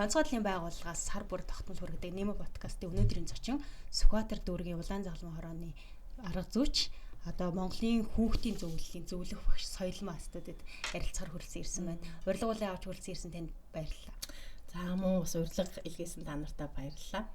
За онцгойлын байгууллагаас сар бүр тогтмол хүргэдэг Немо подкастын өнөөдрийн зочин Сүхбаатар дүүргийн Улаан загалмай хорооны арга зүйч одоо Монголын хүүхдийн зөвлөх багш Соёлмаа студид ярилцахаар хүрэлцэн ирсэн байна. Урилгуулын авч хүрэлцэн ирсэн танд баярлалаа. За мөн бас урилга илгээсэн та нартай баярлалаа.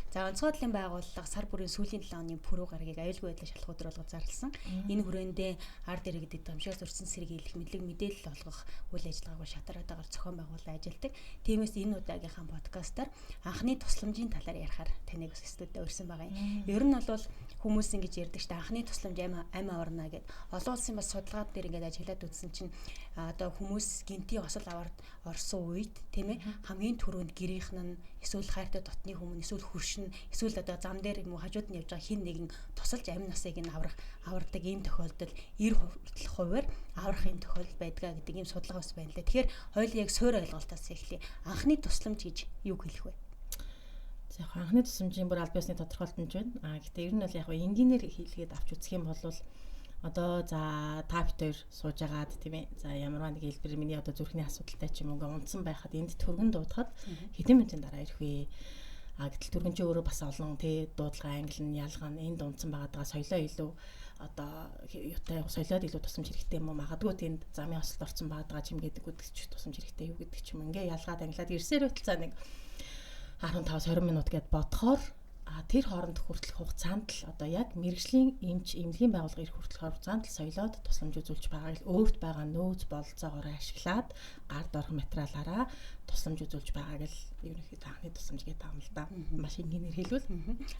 За онцгойлын байгууллага сар бүрийн сүүлийн 7 оны пүрэв гарагийг аюулгүй байдлаар шалах өдөр болгож зарласан. Энэ хүрээндээ ард иргэдэд дамжаас урьдсан сэргийлэх, мэдээлэл олгох үйл ажиллагаагүй шатараатаагаар зохион байгуулан ажилладаг. Тиймээс энэ удаагийнхаа подкастаар анхны тусламжийн талаар ярихаар таныг бас студид урьсан байгаа юм. Ер нь бол хүмүүс ингэж ярьдаг шүү дээ. Анхны тусламж амь аварна гэд. Олон улсын бас судалгаад дээр ингэж ажиллаад үзсэн чинь одоо хүмүүс гинти осол аварт орсон үед тийм ээ хамгийн түрүүнд гэрийнх нь эсвэл хайртай дотны хүмүүс эсвэл хөршин эсвэл одоо зам дээр юм уу хажууд нь явж байгаа хин нэгэн тусалж амь насыг нь авардаг ийм тохиолдол 90% аврахын тохиолдол байдгаа гэдэг ийм судалгаа бас байна лээ. Тэгэхээр хоёул яг суур ойлголтоос эхлэе. Анхны тусламж гэж юу хэлэх вэ? За анхны тусламжийн бүр аль биесны тодорхойлтомж байна. Гэхдээ ер нь бол яг энгийнээр хэлгээд авч үзэх юм бол одоо за та бит хоёр сууж агаад тийм ээ. За ямарваа нэг хэлбэр миний одоо зүрхний асуудалтай ч юм уу унтсан байхад энд түргэн дуудахад хэдэн минутын дараа ирэх вэ? Гэтэл түргэн чи өөрөө бас олон тий дуудлага англи нь ялгаа нь энд унтсан байгаадаа соёлоо илүү одоо юутай соёлоод илүү тусламж хэрэгтэй юм уу? Магадгүй тэнд замын осолд орсон байгаадаа чимгээдэг гэдэг ч тусламж хэрэгтэй юу гэдэг ч юм ингээ ялгаад англиад ирсээр байтал за нэг 15-20 минут гэд бодохоор тэр хооронд хүртэлх хугацаанд л одоо яг мэрэгжлийн эмнэлгийн байгууллага ирэх хүртэлх хугацаанд л соёлоод тусламж үзүүлж байгааг л өөрт байгаа нөөц бололцоогоор ашиглаад гард орох материалаараа тусламж үзүүлж байгааг л ерөнхийдөө анхны тусламж гэдэг юм л да. Маш энгийнээр хэлвэл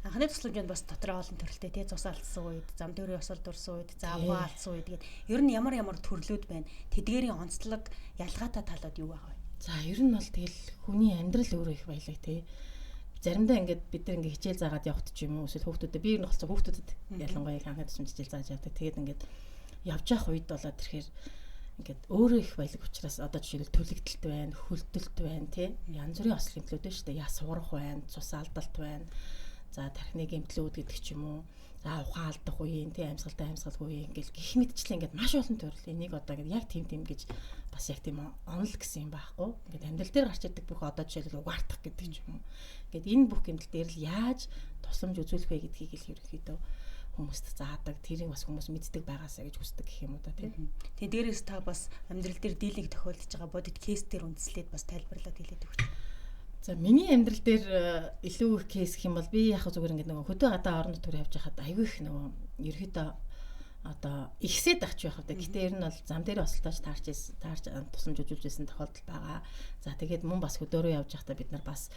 анхны тусламжинд бас дотроо олон төрөлтэй тий цус алдсан үед, зам дөрөв осолд орсон үед, зааваа алдсан үед гээд ер нь ямар төрлүүд байна. Тэдгээрийн онцлог ялгаатай талууд юу байгаа вэ? За ер нь бол тэгэл хүний амьдрал өөрөө их баялаг тий. Заримдаа ингээд бид нар ингээд хичээл заагаад явахт ч юм уу эсвэл хүүхдүүдэд би ер нь болсон хүүхдүүдэд ялангуяа анхны тусламж хичээл зааж явдаг. Тэгээд ингээд явж явах үед болоод ирэхээр ингээд өөрөө их баялаг учраас одоо жишээлбэл төлөгдөлт байна, хөлтөлт байна тий. Янз бүрийн ослын гэмтлүүд байна шүү дээ. Яс сурах байна, цус алдалт байна. За тархины гэмтлүүд гэдэг ч юм уу. За ухаан алдах үеийн тий амьсгалтай үеийн ингээл гих мэдчлээ ингээд маш олон төрөл. Энийг одоо ингээд яг тийм гэж бас яг тийм онол гэсэн юм байхгүй. Ингээд амьдрал дээр гарч ирдэг бүх одоо жишээлбэл угаартах гэдэг ч юм уу. Ингээд энэ бүх гэмтэл дээр л яаж тусламж үзүүлэх вэ гэдгийг л ерөнхийдөө хүмүүст заадаг. Тэрийг бас хүмүүс мэддэг байгаасаа гэж хүсдэг гэх юм уу да тийм. Тэгээ дээрээс та бас амьдрал дээр дийлэнх тохиолдож байгаа бодит кейс дээр үндэслээд бас тайлбарлаад хэлээд өгч. За миний амьдрал дээр илүү их кейс гэх юм бол би яг зүгээр ингээд нөгөө хөдөө гадаа орон нутгаар явж байхад аягүй их нөгөө ерөөдөө одоо ихсээд ахч байх хэрэгтэй. Гэтэ ер нь бол зам дээр осолтооч таарч тусламж үзүүлж байсан тохиолдол байгаа. За тэгээд мөн бас хөдөөрөө явж байхдаа бид нар бас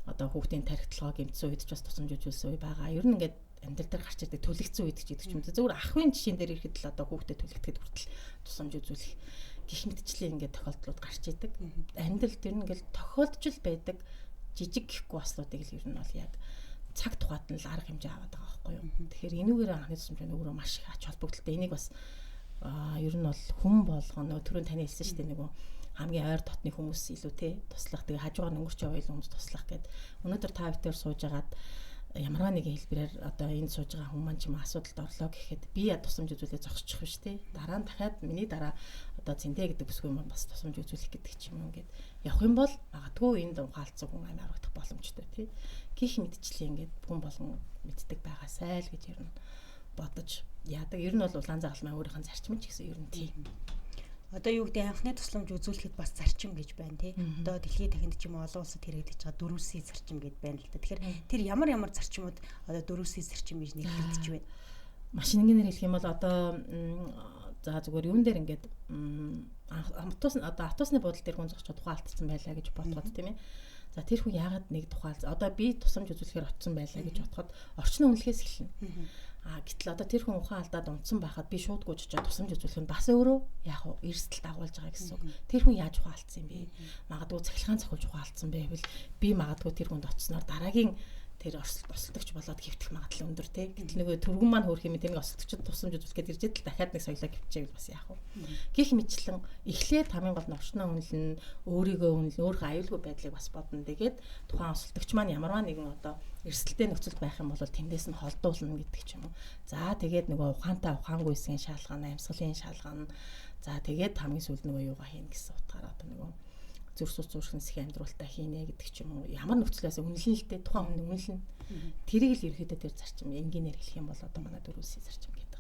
одоо хүүхдийн тархитлагаа гэмтсэн үед ч бас тусламж үзүүлсэн үе байгаа. Ер нь ингээд амьдрал дээр гарч ирдэг төлөгцсөн үед ч гэдэг ч юм. Зөвхөн ахын жишээн дээр ирэхэд л одоо хүүхдэд төлөгдөд хүртэл тусламж үзүүлэх гих мэдчлээ ингээд тохиолдлууд гарч идэг. Амьдрал дээр нь ингээд тохиолдож л байдаг жижиг гэхгүй аслуудыг л ер нь бол яг цаг тухайд нь л арга хэмжээ аваад байгаа байхгүй юу. Тэгэхээр энүүгээр анхны тусламж өөрөө маш их ач холбогдолтой. Энийг бас ер нь бол хүн болгоно түрүүн таны хэлсэн шүү дээ нөгөө хамгийн ойр дотны хүмүүс илүү те туслах тэгээ хажуугаар өнгөрч яваа хүмүүс туслах гэд өнөөдөр та битээр сууж агаад ямарваа нэгэн хэлбэрээр одоо энэ сууж байгаа хүмүүс маань ч юм асуудалд орлоо гэхэд би тусламж үзүүлээ зогсчих биш те дараа нь дахиад миний дараа одоо цэнтэй гэдэг бүсгүй юм бас тусламж үзүүлэх гэдэг ч юм ингээд явах юм бол магадгүй энд ухаалцсан хүн амь аврагдах боломжтой те гих мэдчлээ ингээд хүн болгон мэддэг байгаасай л гэж ер нь бодож яадаг. Ер нь бол улаан загалмай өөрийнх нь зарчим ч гэсэн ер нь тийм. Одоо юу гэдэг анхны тусламж үзүүлэхэд бас зарчим гэж байна тий. Одоо дэлхийн тахинд ч юм уу олон улсад хэрэгдэж байгаа 4C зарчим гэж байна л да. Тэгэхээр тэр ямар зарчмууд одоо 4C зарчим гэж нэрлэгдэж байна. Маш нэгээр хэлэх юм бол одоо за зүгээр юун дээр ингээд автобусны буудлын дээр хүн зогсож тухай алдсан байлаа гэж бодоход тийм ээ. За тэр хүн яагаад нэг тухай одоо би тусламж үзүүлэхээр очсон байлаа гэж бодоход орчин үнэлэхээс эхэлнэ. Гэтэл одоо тэр хүн ухаан алдаад унтсан байхад би шууд гүйж очиж тусламж үзүүлэх нь бас өөрөө яг эрсдэл дагуулж байгаа гэсэн үг. Тэр хүн яаж ухаан алдсан юм бэ? Магадгүй цахилгаан цохилж ухаан алдсан байвал би магадгүй тэр хүнд очсноор дараагийн тэр осолдогч болоод хэвтэх магадлал өндөр тий. Гэтэл нөгөө түргэн маань хөөх юм тэнийг осолдогчд тусламж үзүүлэхэд ирж идэл дахиад нэг соёлоо хэвчээл бас яах вэ? Гэх мэтчлэн эхлээд хамгийн гол нь орчноо үнэлнэ, өөрийгөө үнэлнэ, өөрийнхөө аюулгүй байдлыг бас бодно. Тэгээд тухайн осолдогч маань ямарваа нэгэн одоо эрсдэлтэй нөхцөлд байх юм бол тэндээс нь холдуулна гэдэг ч юм уу. За тэгээд нөгөө ухаантай ухаангүйсгийн шалгана, амьсгалын шалгана. За тэгээд хамгийн сүүлд нөгөө юугаа хийнэ гэсэн утгаараа одоо нөгөө зүрх судас зүрхнэсхийн амьдруулалтаа хийнэ гэдэг ч юм уу. Ямар нөхцлөөс үнэлэн л дээ тухайн хүн үнэлэн. Тэрийг л ерөөдөө тэр зарчим энгийнээр хэлэх юм бол одоо манай дөрвөөсийн зарчим гэдэг.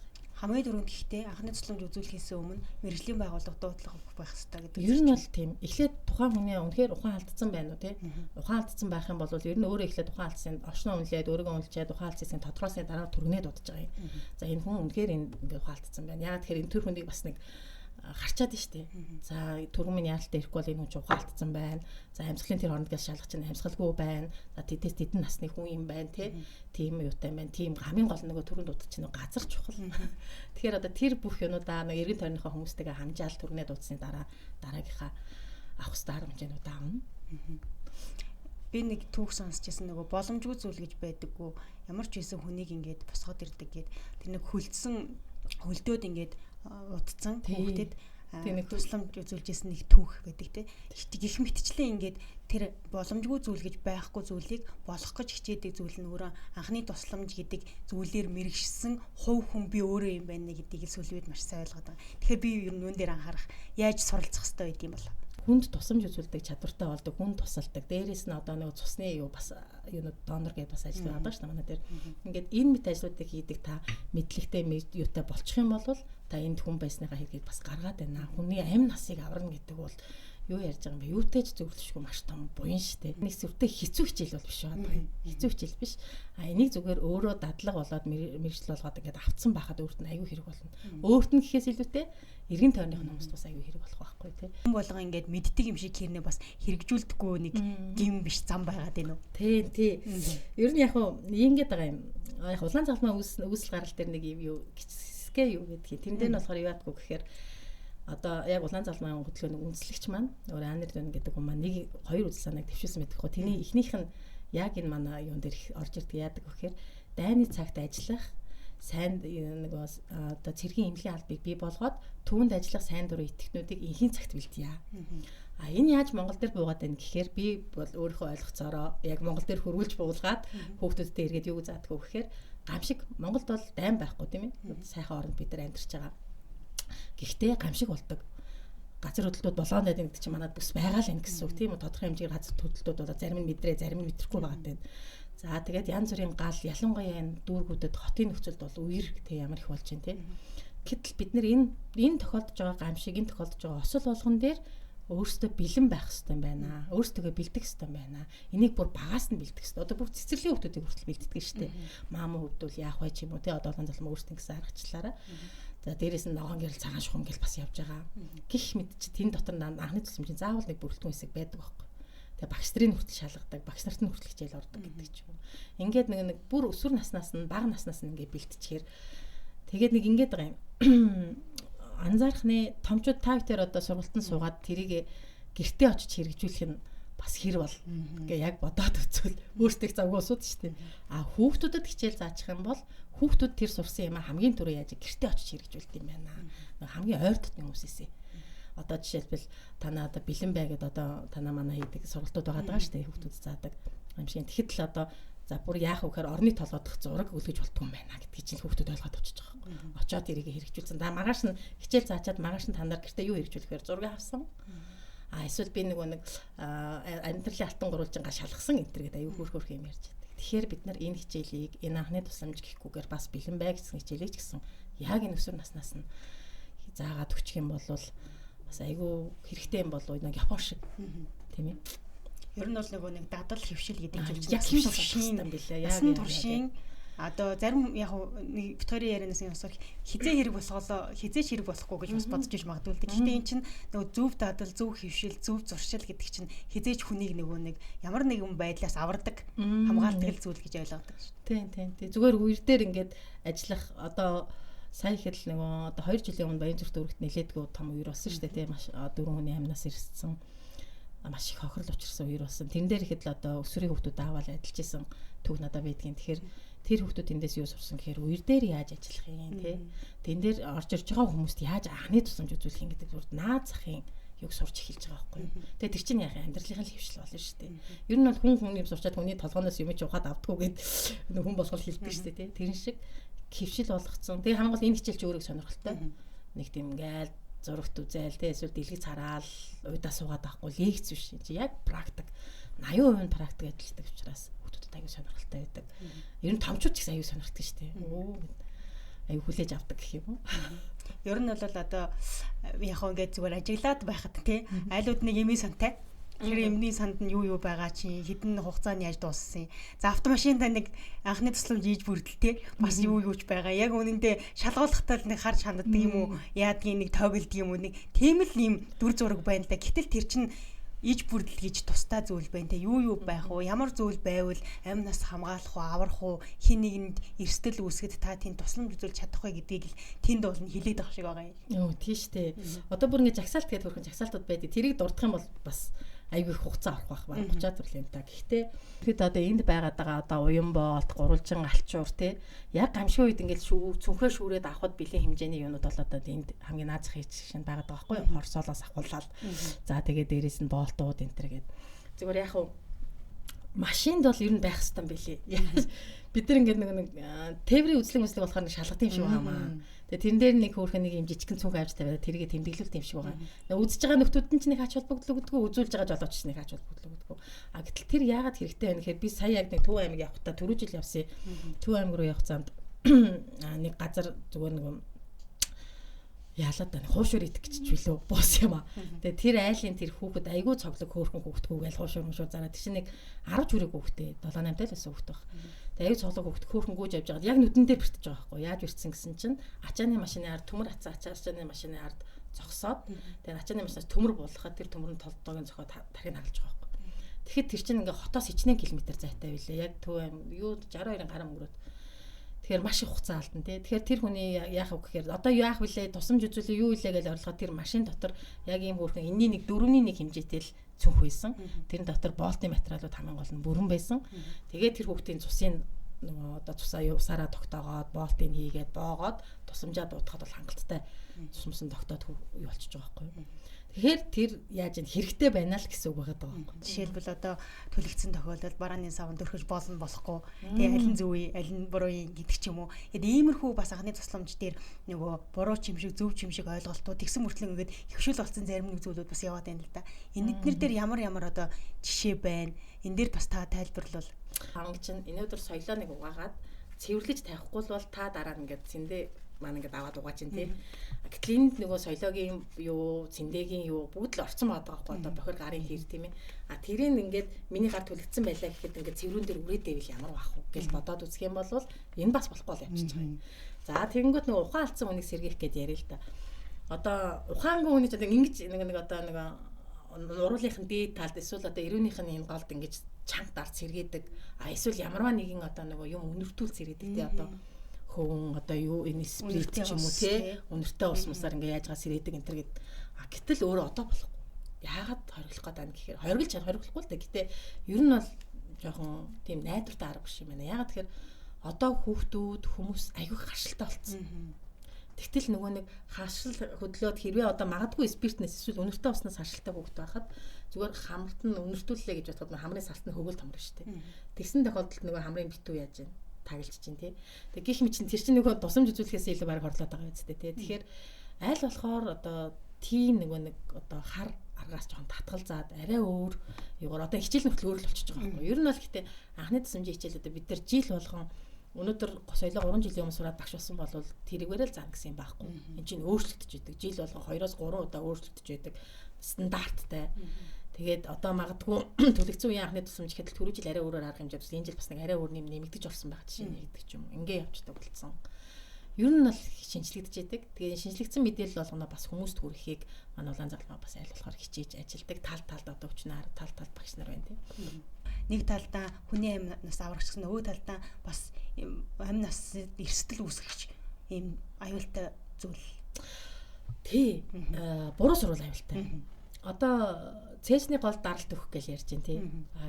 Хамгийн дөрөв гэхдээ анхны тусламж үзүүлэхээс өмнө мэрэгжлийн байгууллага дуудлага өгөх байх хэрэгтэй гэдэг. Ер нь бол тийм. Эхлээд тухайн хүний үнэхээр ухаан алдсан байна уу тий? Ухаан алдсан байх юм бол ер нь өөрөө эхлээд ухаан алдсан орчноо үнэлээд өөрийгөө үнэлчихэд ухаан алдсан тодорхойлсны дараа түргнээ дуудаж байгаа юм. За энэ хүн үнэхээр ингээд ухаан алдсан байна. Яагаад тэгэхээр энэ төр хүнийг бас нэг харчаад штэ. За түргэн минь яаралтай ирэхгүй бол энэ хүн ухаан алдсан байна. За амьсгалын тэр хоорондгээс шалгах чинь амьсгалгүй байна. За тэдэс тэдэн насны хүн юм байна тий. Тийм юутай байна. Тийм хамгийн гол нөгөө түргэн дуудаж чинь газар чухал. Тэгэхээр одоо тэр бүх юмудаа нэг эргэн тойрныхоо хүмүүстэйгээ хамжаал түргнээ дуудсны дараа дараагийнхаа авах ёстой арга хэмжээнүүд аавна. Би нэг түүх сонсчихсан нөгөө боломжгүй зүйл гэж байдаггүй. Ямар ч байсан хүнийг ингээд босгоод ирдэг гэд тэр нэг хөлдөөд ингээд утцсан хүүхдэд нэг тусламж үзүүлжсэн нэг түүх байдаг те. Гэх мэтчлэн ингээд тэр боломжгүй зүйл гэж байхгүй зүйлийг болох гэж хичээдэг зүйл нь өөрөө анхны тусламж гэдэг зүйлээр мэрэгшсэн хувь хүн би өөрөө юм байна гэдгийг сүүлийн үед маш сайн ойлгоод байгаа. Тэгэхээр би ер нь юун дээр анхаарах яаж суралцах хэрэгтэй байд юм бол хүнд тусламж үзүүлдэг чадвартай болдог, хүнд тусалдаг. Дээрээс нь одоо нэг цусны юу бас юунууд донор гэдээ бас ажил байгаа шүү дээ манай дээр. Ингээд энэ мэт ажлуудыг хийдэг та мэдлэгтэй юутай болчих юм бол та энд хүн байсныхаа хэрэгийг бас гаргаад байна. Хүний амь насыг аварна гэдэг бол юу ярьж байгаа юм бэ? Юутэй ч зөвлөшгүй маш том буян шүү дээ. Нэг зүртэй хэцүү хичээл бол биш байгаа. Хэцүү хичээл биш. Энийг зүгээр өөрөө дадлага болоод мэрэгжил болгоод ингээд авцсан байхад өөрт нь аюу хэрэг болно. Өөрт нь гэхээс илүүтэй эргэн тойрных хүмүүст бас аюу хэрэг болох байхгүй тий. Хүн болго ингээд мэддэг юм шиг хэрнээ бас хэрэгжүүлдэггүй нэг гим биш зам байгаад байна уу? Тий. Ер нь яг уу ингээд байгаа юм. Яг улаан цалмаа үүсэл гарал дээр нэг юм юу гисгэ юу гэдгийг тэн дээр нь болохоор юу яадгүй гэхээр одоо яг улаан залмын хөтөлбөрийн үндэслэгч маань өөр Анер Дон гэдэг хүн маань нэг хоёр үзэл санааг төвшүүлсэн байдаг хөө. Тэний эхнийх нь яг энэ манай юун дээр орж ирдэг яадаг гэхээр дайны цагт ажиллах сайн нэг одоо цэргийн эмнэлгийн албыг бий болгоод түүнд ажиллах сайн дурын итгэгчнүүдийг инхийн цагт бэлдъя. Энэ яаж Монгол дээр буугаад байна гэхээр би бол өөрийнхөө ойлгоцоороо яг Монгол дээр хөрвүүлж буулгаад хүүхдүүдтэй эргээд юу заадаггүй гэхээр гамшиг Монголд бол дайм байхгүй тийм ээ. Сайхан оронд бид нар амьдарч байгаа. Гэхдээ гамшиг болдог. Газар хөдлөлтүүд болгоон байдаг гэдэг чинь манад бүс байгаа л энэ гэсэн үг тийм үү. Тодорхой хэмжээгээр газар хөдлөлтүүд бол зарим нь мэдрээ, зарим нь мэдрэхгүй байгаа тань. За тэгээд янз бүрийн гал ялангуяа энэ дүүргүүдэд хотын нөхцөлд бол үер тэг ямар их болж байна тийм. Гэтэл бид нэр энэ тохиолдож байгаа гамшиг, энэ тохиолдож байгаа осол болгон дээр өөрсдөө бэлэн байх хэрэгтэй юм байна. Өөрсдөө бэлдэх хэрэгтэй юм байна. Энийг бүр багаас нь бэлдэх хэрэгтэй. Одоо бүх цэцэрлэгийн хүмүүсийг хүртэл бэлддэг шүү дээ. Маамуу хөвдөл яах вэ ч юм уу тий. Одоо олон залмаа өөрсдөө гэсэн аргачлаараа. За дээрээс нь ногоон гэрэл цагаан шухам гэл бас явж байгаа. Гэх мэт чи тэн дотор анхны тусламжийн заавал нэг бүрэлдэхүүн хэсэг байдаг байхгүй. Тэгээ багш нарын хүртэл шалгадаг, багш нарт нь хүртэл хичээл ордог гэдэг ч юм. Ингээд нэг бүр өсвөр наснаас нь бага наснаас нь ингээд бэлтчихээр тэгээд нэг ингээд байгаа юм. Анзаархны томчууд та бүхэн одоо сургалтанд суугаад тэрийг гэртээ очиж хэрэгжүүлэх нь бас хэр бол ингээ яг бодоод үзвэл өөртөө завгүй асуудаг шүү дээ. Хүүхдүүдэд хичээл заачих юм бол хүүхдүүд тэр сурсан юм хамгийн түрүү яаж гэртээ очиж хэрэгжүүлдэг юм байна. Хамгийн ойр дотны хүмүүсээсээ. Одоо жишээлбэл танаа одоо бэлэн бай гэдээ одоо танаа манаа хийдэг сургалтууд байгаа шүү дээ. Хүүхдүүд заадаг юм шиг. Тэгэхэд л одоо за бүр яах вэ гэхээр орны толгойдох зураг үлгэж болтгүй юм байна гэдгийг чинь хүүхдүүд ойлгоод авчиж байгаа юм. Очоод тэрийг хэрэгжүүлсэн. Маргааш нь хичээл заачаад маргааш нь та нар гэртээ юу хэрэгжүүлэхээр зураг авсан. Эсвэл би нэг амьдралын алтан гурвалжингаа шалгасан энэ төр гэдэг аюу хөөрхөх юм ярьж байдаг. Тэгэхээр бид нар энэ хичээлийг энэ анхны тусламж гэхгүйгээр бас бэлэн бай гэсэн хичээлийг ч гэсэн яг энэ өсвөр наснаас нь заагаад өгчих юм бол бас аюу хэрэгтэй юм болов нэг Япон шиг тийм ээ. Ер нь бол нэг дадал хөвшил гэдэг юм яг хөвшил юм билээ. Яг туршийн одоо зарим яг нэг Викторийн ярианаас юмсаар хизээ хэрэг босголоо хизээч хэрэг болохгүй гэж бас бодож иж магадгүй л дээ. Гэхдээ эн чинь нөгөө зөв дадал, зөв хөвшил, зөв зуршил гэдэг чинь хизээч хүнийг нэг ямар нэгэн байдлаас авардаг хамгаалдаг зүйл гэж ойлгодог шүү. Тийм. Зүгээр үер дээр ингээд ажиллах одоо сая ихэл нөгөө одоо 2 жилийн өмнө Баян зүрх дүүрэгт нэлээдгүй том үер болсон шүү дээ. Тийм маш 4 хүний амнаас ирсэн маш их хохирол учирсан үер болсон. Тэн дээр ихэд л одоо өсвөрийн хүмүүс аваад ажиллаж исэн түүх надад байдгийн. Тэгэхээр тэр хүмүүс эндээс юу сурсан гэхээр үер дээр яаж ажиллах юм тий. Тэн дээр орж ирж байгаа хүмүүст яаж анхны тусламж үзүүлэх юм гэдэг зүгээр наад захын юг сурч эхэлж байгаа байхгүй юу. Тэгээ тэр чинь яг амьдралын хөвшил болно шүү дээ. Ер нь бол хүн юм сурчаад хүний толгооноос юм ч ухаад авдаггүй гэд хүн болгол хэлдэг шүү дээ тий. Тэрэн шиг хөвшил болгоцсон. Тэгээ хамгийн гол энэ хичээл ч өөрийг сонирхолтой. Нэг тийм ингээл зурагт үзээл те эсвэл дэлгэж хараал уйдаа суугаад байхгүй лекц биш чи яг практик 80% нь практик ажилладаг учраас хүүхдүүдэд аягүй сонирхолтой байдаг. Ер нь томчууд ч гэсэн аягүй сонирхдаг шүү дээ. Аягүй хүлээж авдаг гэх юм уу. Ер нь бол одоо яг хөө ингээд зүгээр ажиглаад байхад тий айлууд нэг юмий сантай. Тэр юмний санд нь юу байгаа чи хэдэн хугацааны яаж дууссан. За автомашинда нэг анхны тусламж хийж бүрдэлтэй бас юуч байгаа. Яг үнэндээ шалгуулахтаа нэг харж ханддаг юм уу? Яадгийн нэг тоглолт юм уу? Нэг тийм л юм дүр зураг байна да. Гэтэл тэр чин иж бүрдэл гэж тустай зүйл байна те. Юу байх вэ? Ямар зүйл байвал амнаас хамгаалах уу, аврах уу, хин нэгэнд эрсдэл үүсгэд та тийм тусламж үзүүлж чадах вэ гэдгийг л тэнд бол хэлээд байгаа шиг байгаа юм. Йоо тийш те. Одоо бүр ингэ жагсаалт гэдэг хөрхэн жагсаалтууд байдаг. Тэрийг дурдах юм бол бас айгүй их хугацаа авах байх баг 30 төрлийн юмтай. Гэхдээ тэгэхэд одоо энд байгаад байгаа одоо уян боолт, гурвалжин алчуур те яг гамшиг үед ингээд цүнхээ шүүрээд авахд бэлэн хэмжээний юмнууд бол одоо энд хамгийн наазах хийж шин байгаад байгаа байхгүй юу? Хорсоолоос ахуулаад. За тэгээд дээрэс нь боолтууд энэ төр гээд. Зүгээр яг хуу машинд бол ер нь байх хэрэгтэй юм билий. Бид нар ингээд нэг тээврийн үзлэг болохоор нэг шалгах юм шиг байгаамаа. Тэгээ тэрэн дээр нэг хөөрхөн нэг юм жижигхэн цүнх авч тавиад тэргээ тэмдэглүүлт юм шиг байгаа. Үзэж байгаа нөхдүүд нь ч нэг хач холбогдлогдгоо, үзүүлж байгаа жолооч ч нэг хач холбогдлогдгоо. А гэтэл тэр яагаад хэрэгтэй байна гэхээр би сая яг нэг Төв аймаг явахдаа түрүү жил явсан. Төв аймаг руу явах замд нэг газар зүгээр нэг яалаад байна. Хуушуур идэх гэж чөлөө буус юм аа. Тэгээ тэр айлын тэр хүүхэд айгүй цоглог хөөрхөн хүүхдгүүгээл хуушуур зараад тийм нэг 10 хүрээ хүүхдээ 7 8 тал байсан хүүхэд баг. Тэгээ аюу цоглог хүүхэд хөөрхөн гүйж явж байгаад яг нүдэн дээр бэртэж байгаа байхгүй. Яаж бэртсэн гэсэн чинь ачааны машины ард төмөр ачааны машины ард зогсоод тэгээ ачааны машинаас төмөр буулгахад тэр төмөр нь толдоогийн зохиод тархийг хагалж байгаа байхгүй. Тэгэхэд тэр чинь ингээ хотоос хичнээн километр зайтай байлээ. Яг Төв аймаг юу 62-ын гарам өнгөрөөд. Тэгэхээр маш их хугацаа алдсан тий. Тэгэхээр тэр хүний яах вэ гэхээр одоо яах вүлээ тусамж үзүүлээ юу илээ гэж орлоход тэр машин дотор яг ийм хөөрхөн энэний нэг 4-ний 1 хэмжээтэй л цүнх байсан. Тэрэн дотор болтын материалууд хамгийн гол нь бүрэн байсан. Тэгээд тэр хүүхдийн цусын нөгөө одоо цусаа усаараа тогтоогоод болтыг хийгээд боогоод тусамжаа дуудахад бол хангалттай цусмсан тогтоод юу болчихж байгаа байхгүй юу. Тэгэхээр тэр яаж юм хэрэгтэй байна л гэсэн үг байгаа даа. Жишээлбэл одоо төлөгцсөн тохиолдолд барааны савн дөрхөж болно болохгүй. Тэгээ аль нь зөв вэ, аль нь буруу юм гэдэг ч юм уу. Тэгээд иймэрхүү бас анхны тусламж дээр нөгөө буруу чимшиг, зөв чимшиг ойлголтууд тэгсэн мөртлөө ингээд хөвшил болсон зарим нэг зүйлүүд бас яваад байна л да. Энэднэр дээр ямар одоо жишээ байна. Энэ дээр бас та тайлбарлал. Хангаж энэ өдөр соёлоо нэг угаагаад цэвэрлэж тавихгүй бол та дараа нь ингээд зэндээ маань ингээд аваад угааж ин тий. Гэтэл энд нөгөө соёлогийн юу, цэндэгийн юу бүгд л орцсон байгаа байхгүй одоо бохир гарын хэр тийм ээ. А тэрийг ингээд миний гар түлэгдсэн байлаа гэхэд ингээд цэврүүн дээр үрээдэвэл ямар бах вэ гэж бодоод үзэх юм бол энэ бас болохгүй л явчих байгаа юм. За тэгэнгүүт нөгөө ухаан алдсан хүнийг сэргийлэх гэж яриа л да. Одоо ухаангүй хүний ч одоо ингэж нэг одоо нэг уруулынхын дээд талд эсвэл одоо эрүүнийх нь энэ голд ингэж чанга дард сэргээдэг. А эсвэл ямарваа нэгэн одоо нөгөө юм өнөртүүл сэргээдэг тий одоо хөвөн одоо юу энэ спирит ч юм уу тий өнөртэй ус мусаар ингээ яаж гас ирээдэг энэ төр гэд. А гэтэл өөрөө одоо болохгүй. Яагаад хориглох гээд байна гэхээр хориглохгүй л да. Гэтэ ер нь бол жоохон тийм найдвартай арга биш юм байна. Яагаад тэгэхээр одоо хүүхдүүд хүмүүс аягүй харшилтай болцсон. Тэгтэл нөгөө нэг харшил хөдлөөд хэрвээ одоо магадгүй спиртнес эсвэл өнөртэй уснаас харшилтай хүүхд байхад зүгээр хамрт нь өнөртүүллээ гэж бодоход хамрын салт нь хөвгөл томрно шүү дээ. Тэгсэн тохиолдолд нөгөө хамрын битүү яаж вэ? Таглаж чинь тий. Тэг гих мэт чинь тэр чинь нөгөө тусамж үзүүлэхээс илүү баг хорлоод байгаа үстэй тий. Тэгэхээр аль болохоор одоо тийм нэг одоо хар аргаас жоохон татгалзаад арай өөр юугаар одоо хичээл нөхцөл өөр л болчихж байгаа байхгүй. Ер нь бол гэхдээ анхны тусамжийн хичээлүүдэд бид нар жил болгон өнөөдөр соёлоо 3 жилийн өмнө сураад багш болсон бол тэрийгээрээ л зан гэсэн юм байхгүй. Энд чинь өөрчлөгдөж идэг. Жил болгон 2-3 удаа өөрчлөгдөж идэг стандарттай. Тэгээд одоо магадгүй төлөгцсөн үеийн анхны тусламж гэхэд түрүү жил арай өөрөөр арга хэмжээд энэ жил бас нэг арай өөр нэмэгдэж орсон байх жишээ нэгдэг ч юм уу. Ингээ явцдаг болцсон. Ер нь бол шинжлэгдэж идэг. Тэгээд шинжлэгдсэн мэдээлэл болгоно бас хүмүүст хүрэхийг манай улаан залмаа бас аль болохоор хичээж ажилдаг. Талд одоо өвчнөр талд багш нар байна тийм. Нэг талдаа хүний амнаас аврагчсан нөгөө талдаа бас амнаас эрсдэл үүсгэж ийм аюултай зүйл. Тий. Буруу сурвал аюултай. Одоо цээжний гол даралт өгөх гэж ярьж байна тий.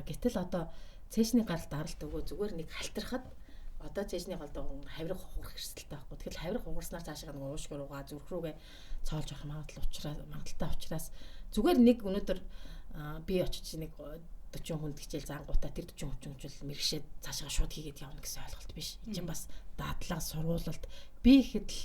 Гэтэл одоо цээжний гал даралт өгөө зүгээр нэг хальтрахад одоо цээжний голд хавирах хугарах эрсдэлтэй байхгүй. Тэгэхээр хавирах хугарснаар цаашаа нэг уушгир угаа зүрх рүүгээ цоолж авах магадaltaй учраас зүгээр нэг өнөөдөр би очиж нэг 40 хүнд хичээл зангуудаа тэр 40 хүчил мэрэгшээд цаашаа шууд хийгээд явна гэсэн ойлголт биш. Энд чинь бас дадлага сургуулалт би ихэд л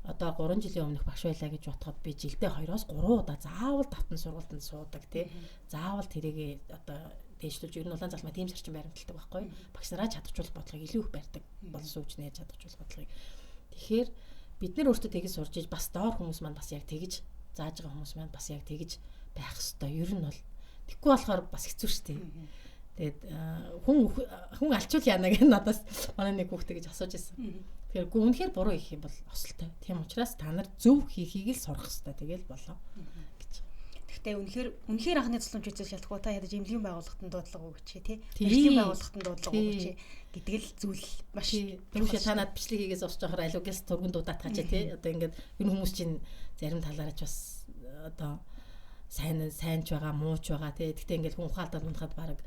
одоо 3 жилийн өмнөх багш байлаа гэж бодоход би жилдээ 2-3 удаа заавал давтан сургалтанд суудаг тий. Заавал тэрийг одоо дээшлүүлж ер нь улаан залмаа тийм зарчим баримталдаг байхгүй. Багш нараа чадваржуулах бодлогыг илүү их барьдаг. Болон сүүжнээ чадваржуулах бодлогыг. Тэгэхээр бид нар өөртөө тэгж сурж иж бас доор хүмүүс маань бас яг тэгж зааж байгаа хүмүүс маань бас яг тэгж байх хэвээр. Ер нь бол тэггүй болохоор бас хэцүү шүү дээ. Тэгээд хүн алчуул яана гэх надаас манай нэг хүүхдээ гэж асууж ирсэн. Тэгэхээр үнэхээр буруу их юм бол осолтой. Тийм учраас та нар зөв хийхийг л сурах хэрэгтэй. Тэгэл болоо гэж. Гэхдээ үнэхээр анхны тусламж үзэл шалтгаан та ядаж эмнэлгийн байгууллагатанд дуудлага өгөөч тий. Эмнэлгийн байгууллагатанд дуудлага өгөөч гэдэг л зүйл маш түрүүшээ та над бичлэг хийгээс усч байхаар аливаас тургуун дуудаат хачаа тий. Одоо ингээд энэ хүмүүс чинь зарим талаараач бас одоо сайнч байгаа, мууч байгаа тий. Гэхдээ ингээд хүн ухаалдаад унахад баг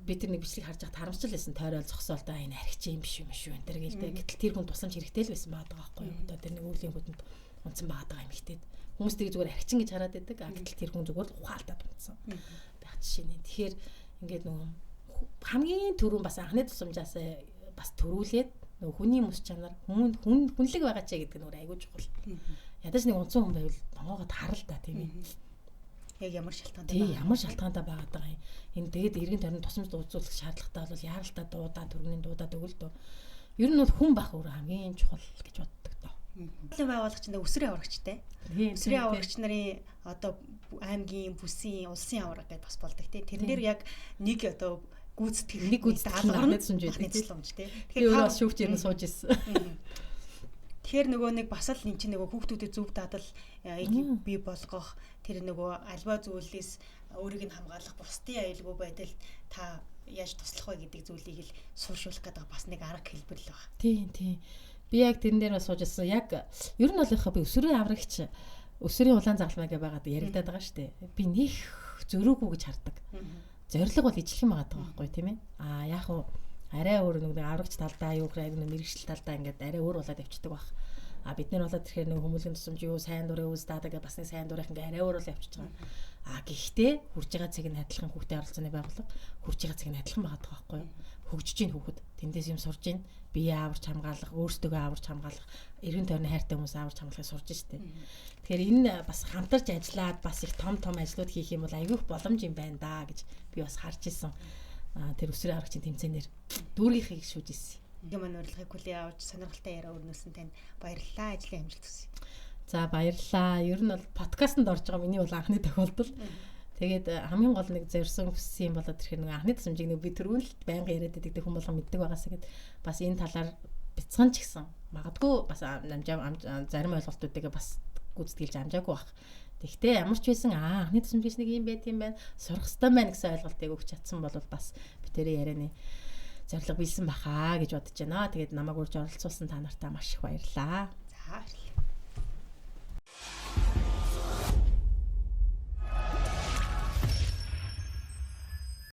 би тэр нэг бичлэг харж байхад харамсал байсан. Тойрол зогсоолдоо энэ архич юм биш юм шүү энэ төр гэлтэй. Гэтэл тэр хүн тусламж хэрэгтэй л байсан байгаа байхгүй юу? Одоо тэр нэг үеийн хүнд унтсан байгаа юм ихтэй. Хүмүүс тэрийг зүгээр архичин гэж хараад байдаг. Гэтэл тэр хүн зүгээр ухаалдаад унтсан. Байх жишээ нь. Тэгэхээр ингээд нөгөө хамгийн түрүүн бас анхны тусламжаас бас төрүүлээд нөгөө хүний мэс чанар хүнлэг байгаа ч гэдэг нь өөр айгүй чухал. Ядаж нэг унтсан хүн байвал тоогоод харал та тийм ээ. Яг ямар шалтгаантай байгаа. Тийм ямар шалтгаантай байгаа даа. Энэ тэгээд эргэн тойронд тусламж үзүүлэх шаардлагатай бол яаралтай дуудаа төргөний дуудаад өгөл дөө. Ер нь бол хүн байх өөр хамгийн чухал гэж боддог доо. Хөдөлгөөний байгуулагч нь өсрийн аврагчтай. Өсрийн аврагч нарын одоо аймгийн, бүсийн, улсын авраг гэж бас болдог тий. Тэрэн дээр яг нэг одоо гүйцэтгэх нэг гүйцэтгэх тусламж тий. Тэгэхээр өөрөө шүүгч ирэн сууж ирсэн. Тэгэхээр нөгөө нэг бас л эн чинь нөгөө хүүхдүүдэд зөв дадал бий болгох тэр нөгөө альва зүйлээс өөрийг нь хамгаалах бусдын аюулгүй байдал та яаж туслах вэ гэдэг зүйлийг л сууршуулах гэдэг бас нэг арга хэлбэр л байна. Тийм. Би яг тэрэн дээр бас суужсэн. Яг ер нь бол би өсвөрийн аврагч өсвөрийн улаан загалмай гэж байгаад яригадаад байгаа шүү дээ. Би нэх зөрүүгүй гэж хардаг. Зориг бол ижлэх юм байгаа байхгүй тийм ээ. Яг уу арай өөр нэг аврагч талдаа юу гэх нэг мэрэгчлэл талдаа ингээд арай өөр болоод явчихдаг баг. Бид нар болоод тэгэхээр нэг хүмүүлийн тусламж юу сайн дурын үз даадаг бас нэг сайн дурынх ингээд арай өөр бол явчихж байгаа. Гэхдээ хурж байгаа цаг нь адилхан хүүхдээ оролцооны байгууллага хурж байгаа цаг нь адилхан байгаа байхгүй юу? Хөгжиж гин хүүхэд тэндээс юм сурж гин бие аварч хамгаалах, өөрсдөө аварч хамгаалах, эргэн тойрны хайртай хүмүүс аварч хамгаалахыг сурж штэ. Тэгэхээр энэ бас хамтарч ажиллаад бас их том ажлууд хийх юм бол аюух боломж юм байна да гэж би бас харж ирсэн. Тэр өсвөрийн аврагчийн тэмцээнээр дүүргийнхийг шүүж ирсэн. Ингээ маань урилгыг хүлээн авч сонирхолтой яриа өрнүүлсэн танд баярлалаа. Ажлын амжилт хүсье. За баярлалаа. Ер нь бол подкастт орж байгаа миний бол анхны тохиолдол. Тэгээд хамгийн гол нэг зорьсон хүссэн юм болоод тэрхээр нэг анхны тусламжийг нэг би түрүүн л байнга яриад байдаг хүн болгон мэддэг байгаасаа гэд бас энэ талаар бяцхан ч гэсэн магадгүй бас зарим ойлголтуудыг бас гүйцэтгэлж амжаагүй бах. Тэгтээ ямар ч байсан анхны тусламжის нэг юм байт юм байна. Сурах хэрэгтэй байна гэсэн ойлголтыг өгч чадсан бол бас би тэрийн ярианы зорилго билсэн бахаа гэж бодож байна. Тэгээд намайг урьж оролцуулсан та нартаа маш их баярлалаа. За баярлалаа.